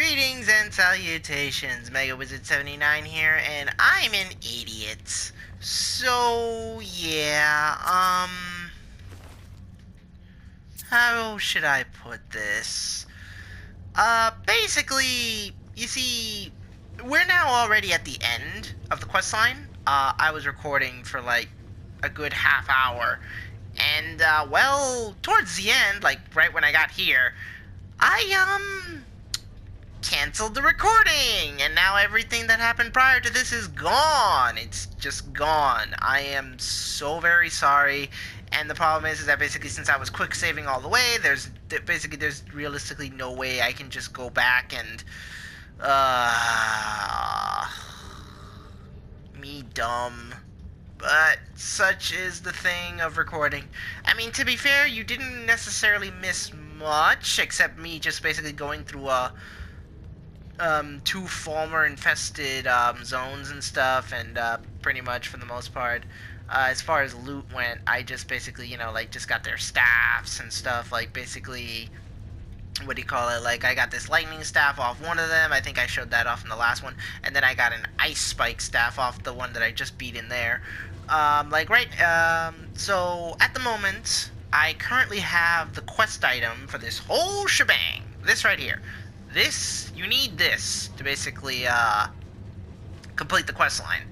Greetings and salutations, Mega Wizard 79 here, and I'm an idiot. So, yeah, how should I put this? Basically, you see, we're now already at the end of the quest line. I was recording for like a good half hour, and, well, towards the end, like right when I got here, I, canceled the recording, and now everything that happened prior to this is gone. It's just gone. I am so very sorry. And the problem is that basically since I was quick saving all the way, there's realistically no way I can just go back and me dumb. But such is the thing of recording. I mean, to be fair, you didn't necessarily miss much, except me just basically going through two Falmer infested zones and stuff, and pretty much for the most part, as far as loot went, I just basically, like just got their staffs and stuff, like basically, what do you call it, like I got this lightning staff off one of them, I think I showed that off in the last one, and then I got an ice spike staff off the one that I just beat in there. So at the moment, I currently have the quest item for this whole shebang, this right here. You need this to basically, complete the quest line.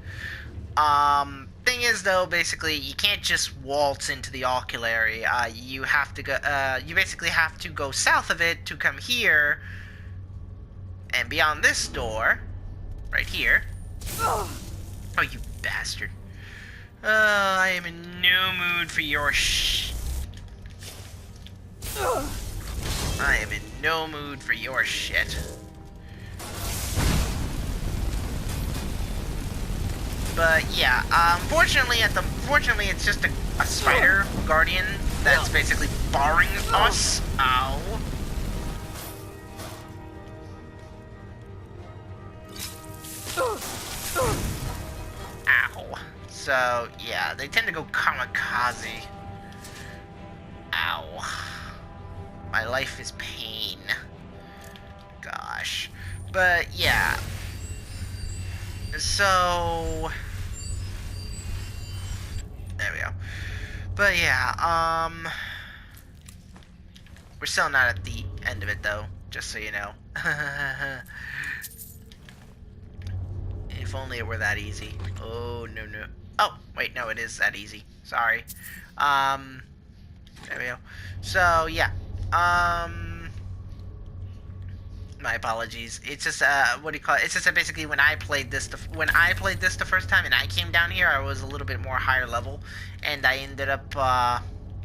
Thing is, though, basically, you can't just waltz into the oculary. You have to go, you basically have to go south of it to come here, and beyond this door, right here. Oh, you bastard. I am in no mood for your I am in no mood for your shit. But yeah, fortunately it's just a spider guardian that's basically barring us. Ow. Ow. So yeah, they tend to go kamikaze. Ow. My life is pain. Gosh. But, yeah. So... there we go. But, yeah, we're still not at the end of it, though. Just so you know. If only it were that easy. Oh, no. Oh, wait, no, it is that easy. Sorry. There we go. So, yeah. My apologies. It's just what do you call it? It's just that basically when I played this the first time and I came down here, I was a little bit more higher level, and I ended up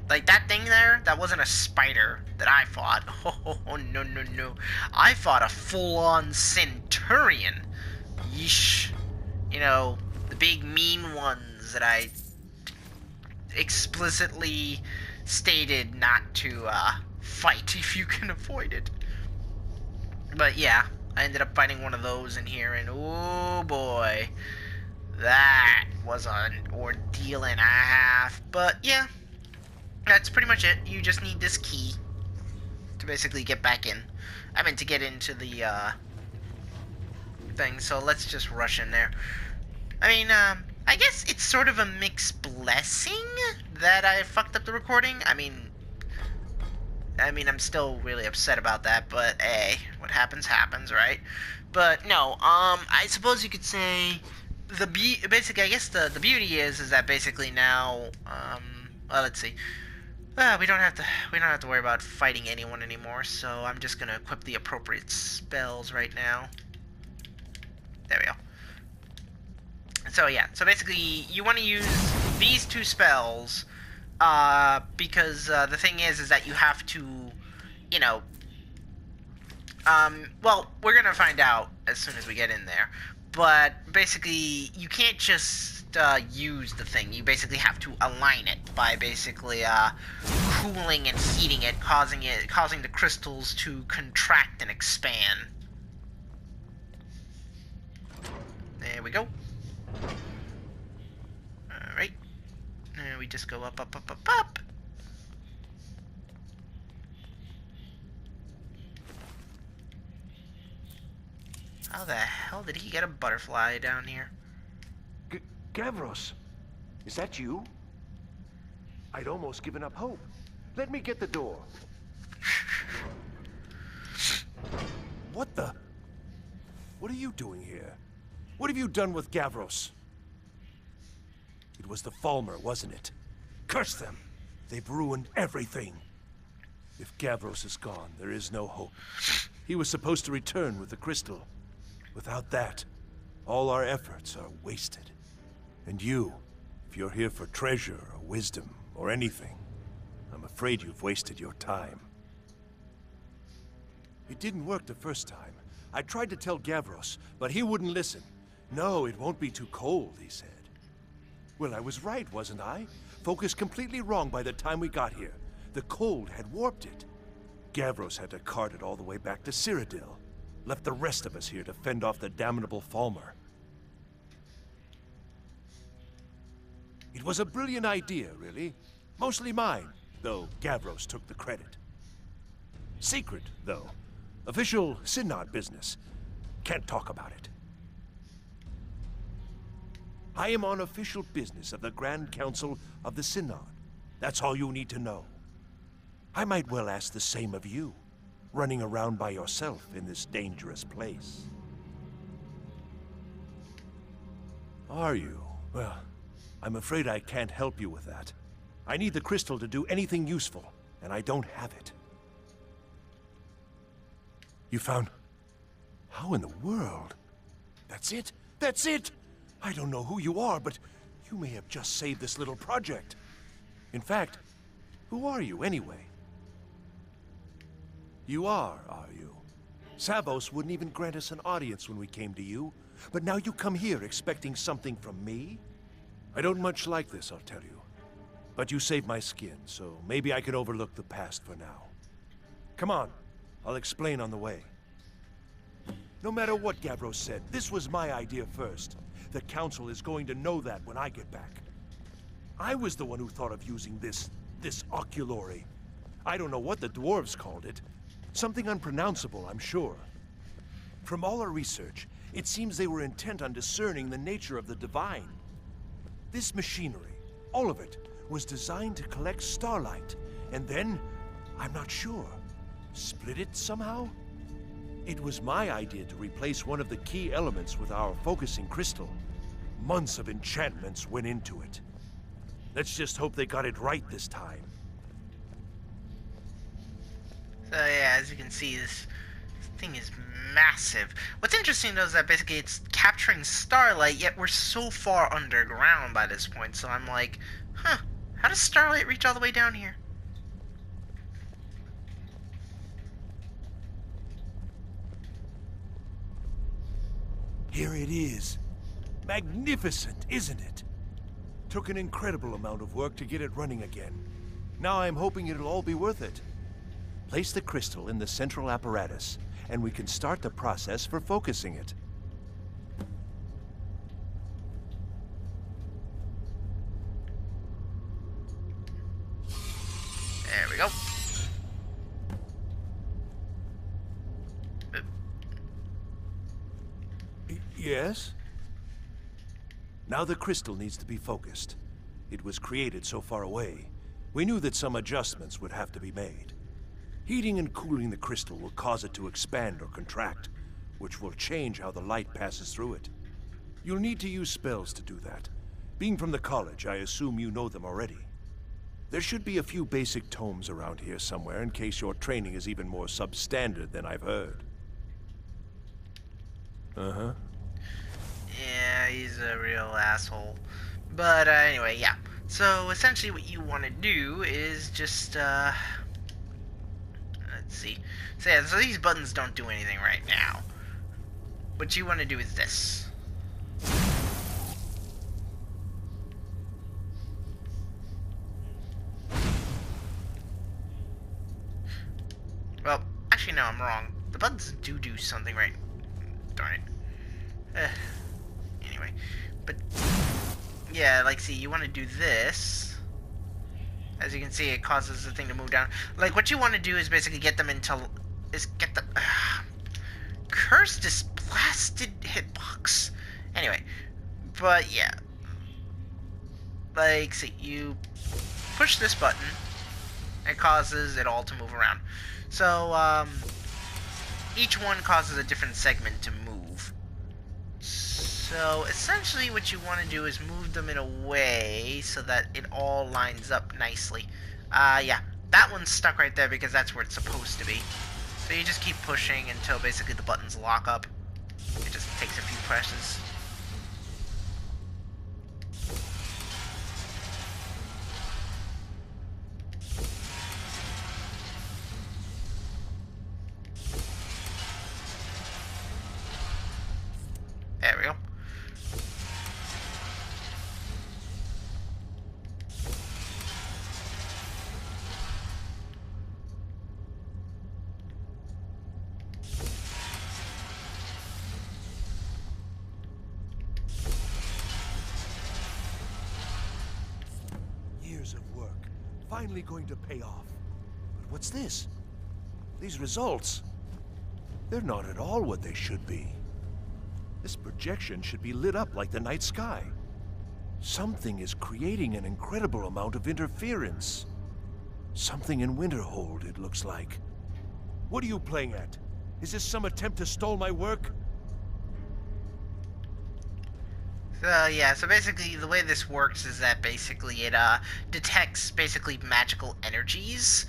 like that thing there. That wasn't a spider that I fought. Oh no! I fought a full-on centurion. Yeesh. You know, the big mean ones that I explicitly stated not to fight if you can avoid it. But yeah, I ended up fighting one of those in here, and oh boy, that was an ordeal and a half. But yeah, that's pretty much it. You just need this key to basically get back in. I mean, to get into the thing, so let's just rush in there. I mean, I guess it's sort of a mixed blessing that I fucked up the recording. I mean, I'm still really upset about that, but hey, what happens, happens, right? But no, I suppose you could say basically, I guess the beauty is that basically now, well, let's see. We don't have to worry about fighting anyone anymore, so I'm just gonna equip the appropriate spells right now. There we go. So yeah, so basically you want to use these two spells, because the thing is that you have to, you know, well, we're gonna find out as soon as we get in there, but basically you can't just use the thing. You basically have to align it by basically cooling and heating it, causing the crystals to contract and expand. There we go. Alright. And we just go up. How the hell did he get a butterfly down here? Gavros, is that you? I'd almost given up hope. Let me get the door. What the? What are you doing here? What have you done with Gavros? It was the Falmer, wasn't it? Curse them! They've ruined everything. If Gavros is gone, there is no hope. He was supposed to return with the crystal. Without that, all our efforts are wasted. And you, if you're here for treasure or wisdom or anything, I'm afraid you've wasted your time. It didn't work the first time. I tried to tell Gavros, but he wouldn't listen. No, it won't be too cold, he said. Well, I was right, wasn't I? Focused completely wrong by the time we got here. The cold had warped it. Gavros had to cart it all the way back to Cyrodiil. Left the rest of us here to fend off the damnable Falmer. It was a brilliant idea, really. Mostly mine, though Gavros took the credit. Secret, though. Official Synod business. Can't talk about it. I am on official business of the Grand Council of the Synod. That's all you need to know. I might well ask the same of you, running around by yourself in this dangerous place. Are you? Well, I'm afraid I can't help you with that. I need the crystal to do anything useful, and I don't have it. You found... How in the world? That's it? That's it! I don't know who you are, but you may have just saved this little project. In fact, who are you anyway? You are you? Savos wouldn't even grant us an audience when we came to you, but now you come here expecting something from me? I don't much like this, I'll tell you. But you saved my skin, so maybe I can overlook the past for now. Come on, I'll explain on the way. No matter what Gavros said, this was my idea first. The Council is going to know that when I get back. I was the one who thought of using this oculory. I don't know what the dwarves called it. Something unpronounceable, I'm sure. From all our research, it seems they were intent on discerning the nature of the divine. This machinery, all of it, was designed to collect starlight, and then, I'm not sure, split it somehow? It was my idea to replace one of the key elements with our focusing crystal. Months of enchantments went into it. Let's just hope they got it right this time. So yeah, as you can see, this thing is massive. What's interesting though is that basically it's capturing starlight, yet we're so far underground by this point, so I'm like, huh, how does starlight reach all the way down here? Here it is. Magnificent, isn't it? Took an incredible amount of work to get it running again. Now I'm hoping it'll all be worth it. Place the crystal in the central apparatus, and we can start the process for focusing it. There we go. Yes? Now the crystal needs to be focused. It was created so far away. We knew that some adjustments would have to be made. Heating and cooling the crystal will cause it to expand or contract, which will change how the light passes through it. You'll need to use spells to do that. Being from the college, I assume you know them already. There should be a few basic tomes around here somewhere in case your training is even more substandard than I've heard. Uh-huh. Yeah, he's a real asshole. But anyway, yeah. So essentially what you want to do is just, let's see. So yeah, so these buttons don't do anything right now. What you want to do is this. Well, actually no, I'm wrong. The buttons do something right. Darn it. Anyway, but yeah, like, see, you want to do this. As you can see, it causes the thing to move down. Like, what you want to do is basically get them into, get the cursed display. blasted hitbox. Anyway, but yeah. Like, see, you push this button, it causes it all to move around. So, each one causes a different segment to move. So, essentially what you want to do is move them in a way so that it all lines up nicely. Yeah, that one's stuck right there because that's where it's supposed to be. So you just keep pushing until basically the buttons lock up. It just takes a few presses. There we go. Years of work, finally going to pay off. But what's this? These results, they're not at all what they should be. This projection should be lit up like the night sky. Something is creating an incredible amount of interference. Something in Winterhold, it looks like. What are you playing at? Is this some attempt to stall my work? So yeah, so basically the way this works is that basically it detects basically magical energies,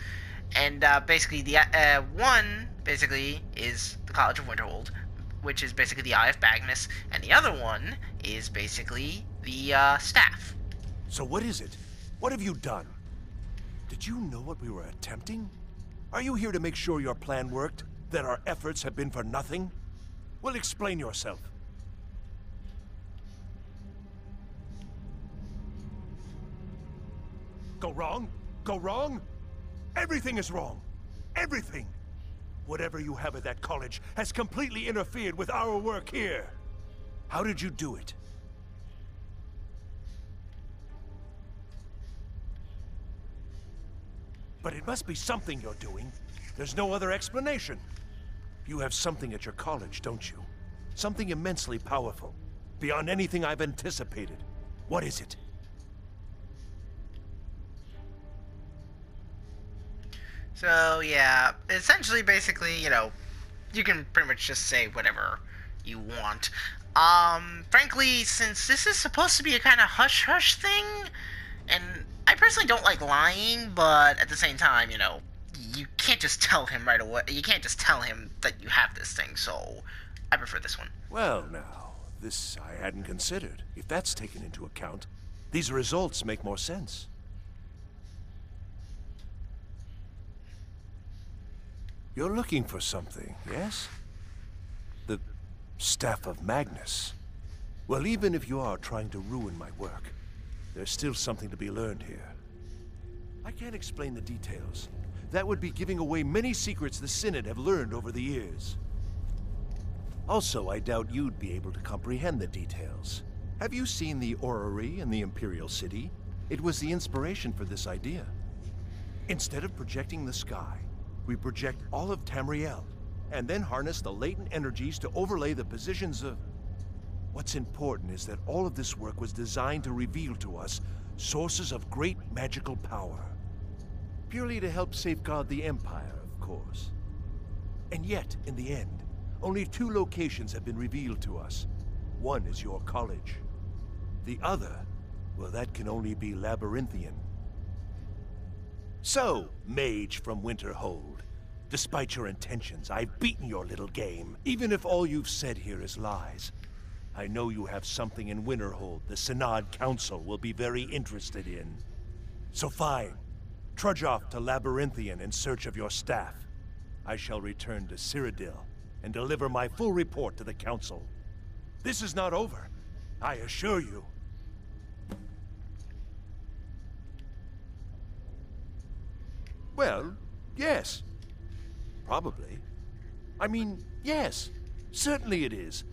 and basically the one basically is the College of Winterhold, which is basically the Eye of Magnus, and the other one is basically the staff. So what is it? What have you done? Did you know what we were attempting? Are you here to make sure your plan worked? That our efforts have been for nothing? Well, explain yourself. Go wrong? Go wrong? Everything is wrong. Everything. Whatever you have at that college has completely interfered with our work here. How did you do it? But it must be something you're doing. There's no other explanation. You have something at your college, don't you? Something immensely powerful, beyond anything I've anticipated. What is it? So yeah, essentially, basically, you know, you can pretty much just say whatever you want. Frankly, since this is supposed to be a kind of hush-hush thing, and I personally don't like lying, but at the same time, you know, you can't just tell him right away. You can't just tell him that you have this thing, so I prefer this one. Well, now, this I hadn't considered. If that's taken into account, these results make more sense. You're looking for something, yes? The Staff of Magnus. Well, even if you are trying to ruin my work, there's still something to be learned here. I can't explain the details. That would be giving away many secrets the Synod have learned over the years. Also, I doubt you'd be able to comprehend the details. Have you seen the orrery in the Imperial City? It was the inspiration for this idea. Instead of projecting the sky, we project all of Tamriel, and then harness the latent energies to overlay the positions of... What's important is that all of this work was designed to reveal to us sources of great magical power. Purely to help safeguard the Empire, of course. And yet, in the end, only 2 locations have been revealed to us. One is your college. The other, well, that can only be Labyrinthian. So, mage from Winterhold, despite your intentions, I've beaten your little game. Even if all you've said here is lies, I know you have something in Winterhold the Synod Council will be very interested in. So fine, trudge off to Labyrinthian in search of your staff. I shall return to Cyrodiil and deliver my full report to the Council. This is not over, I assure you. Well, yes. Probably. I mean, yes. Certainly it is.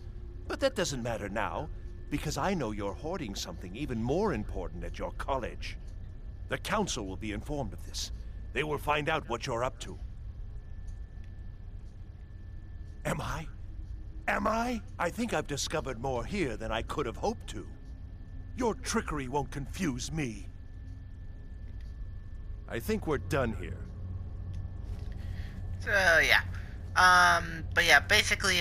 But that doesn't matter now, because I know you're hoarding something even more important at your college. The Council will be informed of this. They will find out what you're up to. Am I? Am I? I think I've discovered more here than I could have hoped to. Your trickery won't confuse me. I think we're done here. So, yeah. But yeah, basically,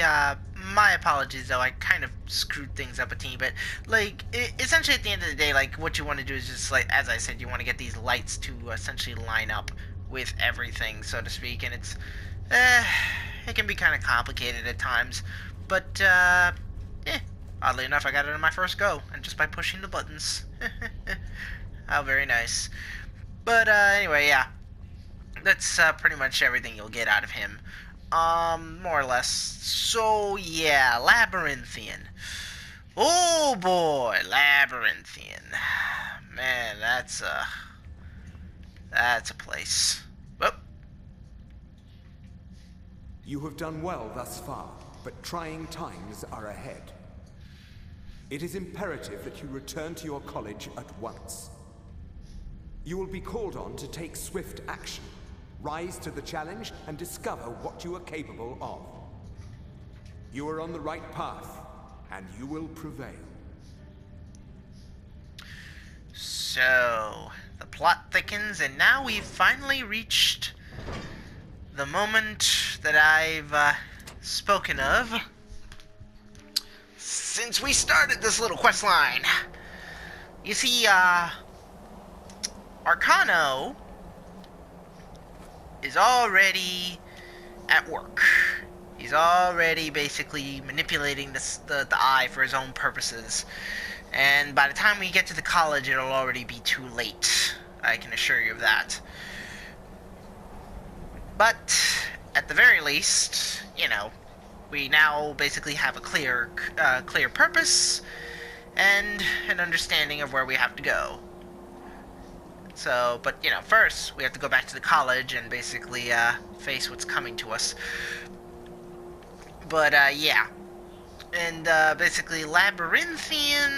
my apologies, though. I kind of screwed things up a teeny bit. Like, essentially, at the end of the day, like, what you want to do is just, like, as I said, you want to get these lights to essentially line up with everything, so to speak, and it's, it can be kind of complicated at times. But, oddly enough, I got it on my first go, and just by pushing the buttons. How very nice. But, anyway, yeah. That's pretty much everything you'll get out of him. More or less. So, yeah, Labyrinthian. Oh, boy, Labyrinthian. Man, that's a place. Whoop. You have done well thus far, but trying times are ahead. It is imperative that you return to your college at once. You will be called on to take swift action. Rise to the challenge and discover what you are capable of. You are on the right path, and you will prevail. So, the plot thickens, and now we've finally reached the moment that I've spoken of since we started this little quest line. You see, Arcano is already at work. He's already basically manipulating the eye for his own purposes. And by the time we get to the college, it'll already be too late. I can assure you of that. But, at the very least, you know, we now basically have a clear purpose and an understanding of where we have to go. So, but, you know, first, we have to go back to the college and basically, face what's coming to us. But, yeah. And, basically, Labyrinthian,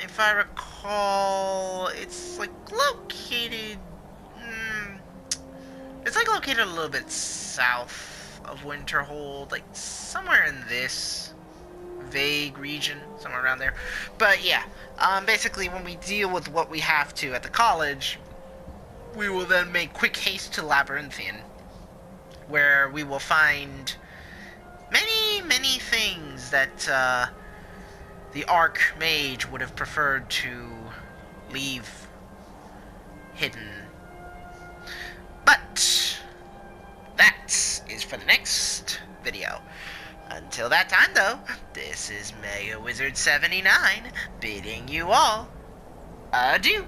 if I recall, it's, like, located... it's, like, located a little bit south of Winterhold, like, somewhere in this vague region, somewhere around there. But yeah, basically when we deal with what we have to at the college, we will then make quick haste to Labyrinthian, where we will find many things that the Archmage would have preferred to leave hidden. But that is for the next video. Until that time, though, this is Mega Wizard 79 bidding you all adieu.